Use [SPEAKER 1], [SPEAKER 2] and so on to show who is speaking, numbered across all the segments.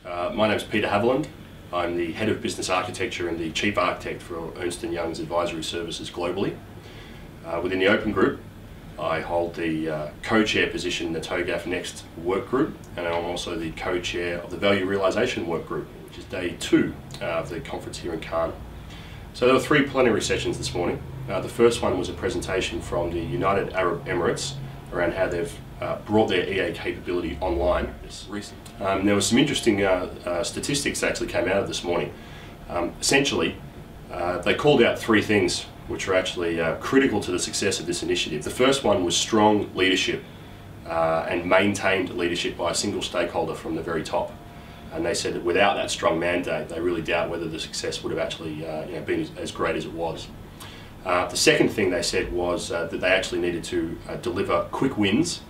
[SPEAKER 1] My name is Peter Haviland. I'm the Head of Business Architecture and the Chief Architect for Ernst & Young's Advisory Services globally. Within the Open Group, I hold the co-chair position in the TOGAF Next work group, and I'm also the co-chair of the Value Realisation work group, which is day 2 of the conference here in Cannes. So there were 3 plenary sessions this morning. The first one was a presentation from the United Arab Emirates around how they've brought their EA capability online recently. There were some interesting statistics that actually came out of this morning. Essentially, they called out 3 things which are actually critical to the success of this initiative. The first one was strong leadership and maintained leadership by a single stakeholder from the very top. And they said that without that strong mandate, they really doubt whether the success would have actually been as great as it was. The second thing they said was that they actually needed to deliver quick wins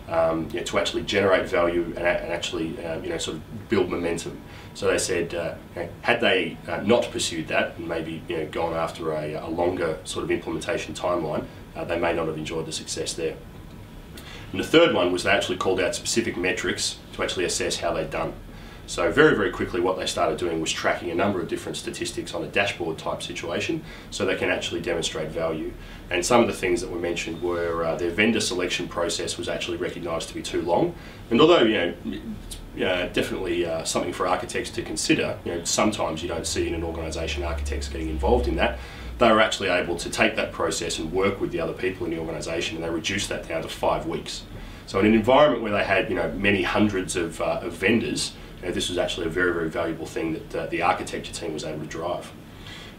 [SPEAKER 1] to actually generate value and actually sort of build momentum. So they said had they not pursued that and maybe gone after a longer sort of implementation timeline, they may not have enjoyed the success there. And the third one was they actually called out specific metrics to actually assess how they'd done. So very, very quickly what they started doing was tracking a number of different statistics on a dashboard type situation so they can actually demonstrate value. And some of the things that were mentioned were their vendor selection process was actually recognised to be too long. And although definitely something for architects to consider, sometimes you don't see in an organisation architects getting involved in that, they were actually able to take that process and work with the other people in the organisation, and they reduced that down to 5 weeks. So in an environment where they had many hundreds of vendors, this was actually a very, very valuable thing that the architecture team was able to drive.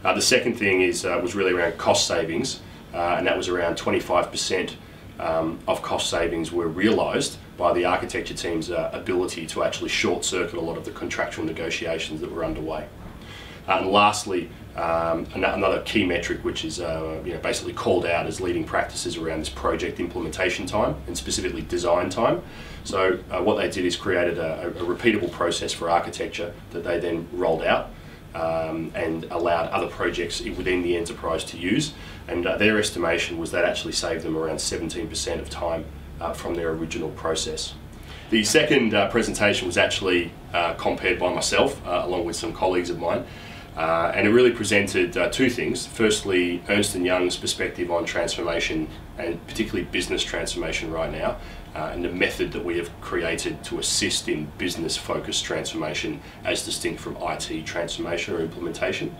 [SPEAKER 1] The second thing was really around cost savings, and that was around 25% of cost savings were realised by the architecture team's ability to actually short circuit a lot of the contractual negotiations that were underway. And lastly, another key metric which is basically called out as leading practices around this project implementation time and specifically design time. So what they did is created a repeatable process for architecture that they then rolled out and allowed other projects within the enterprise to use, and their estimation was that actually saved them around 17% of time from their original process. The second presentation was actually compared by myself along with some colleagues of mine. And it really presented 2 things. Firstly, Ernst & Young's perspective on transformation, and particularly business transformation right now, and the method that we have created to assist in business-focused transformation as distinct from IT transformation or implementation.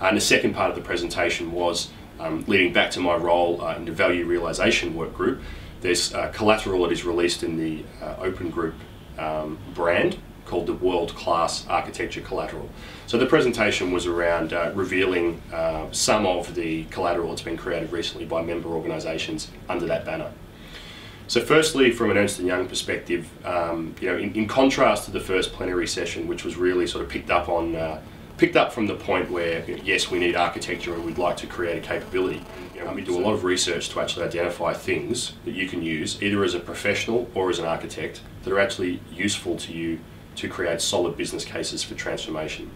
[SPEAKER 1] And the second part of the presentation was leading back to my role in the Value Realisation work group. There's Collateral that is released in the Open Group brand, called the World-Class Architecture Collateral. So the presentation was around revealing some of the collateral that's been created recently by member organisations under that banner. So firstly, from an Ernst & Young perspective, in contrast to the first plenary session, which was really sort of picked up from the point where, yes, we need architecture and we'd like to create a capability. We do a lot of research to actually identify things that you can use, either as a professional or as an architect, that are actually useful to you to create solid business cases for transformation.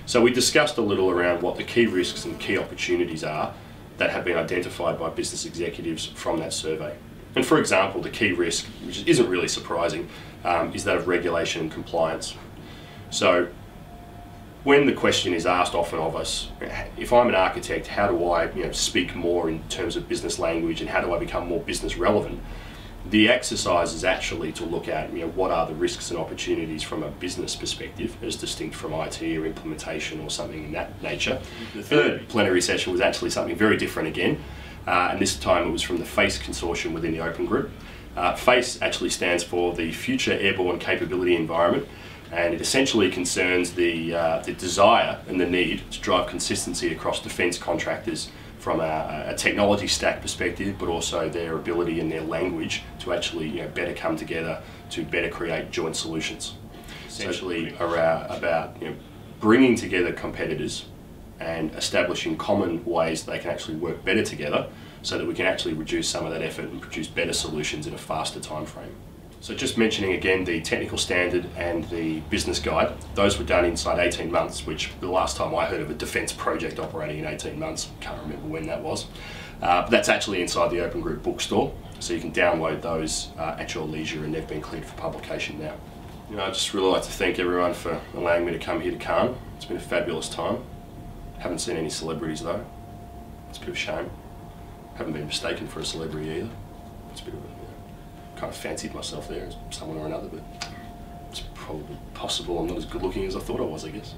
[SPEAKER 1] So we discussed a little around what the key risks and key opportunities are that have been identified by business executives from that survey. And for example, the key risk, which isn't really surprising, is that of regulation and compliance. So when the question is asked often of us, if I'm an architect, how do I speak more in terms of business language and how do I become more business relevant? The exercise is actually to look at what are the risks and opportunities from a business perspective as distinct from IT or implementation or something in that nature. The third plenary session was actually something very different again, and this time it was from the FACE consortium within the Open Group. FACE actually stands for the Future Airborne Capability Environment, and it essentially concerns the desire and the need to drive consistency across defence contractors from a technology stack perspective, but also their ability and their language to actually better come together to better create joint solutions. Essentially about bringing together competitors and establishing common ways they can actually work better together so that we can actually reduce some of that effort and produce better solutions in a faster time frame. So just mentioning again the technical standard and the business guide, those were done inside 18 months, which the last time I heard of a defence project operating in 18 months, can't remember when that was. But that's actually inside the Open Group bookstore, so you can download those at your leisure, and they've been cleared for publication now. I'd just really like to thank everyone for allowing me to come here to Cannes. It's been a fabulous time. Haven't seen any celebrities though. It's a bit of a shame. Haven't been mistaken for a celebrity either. It's a bit of a, kind of fancied myself there as someone or another, but it's probably possible I'm not as good looking as I thought I was, I guess.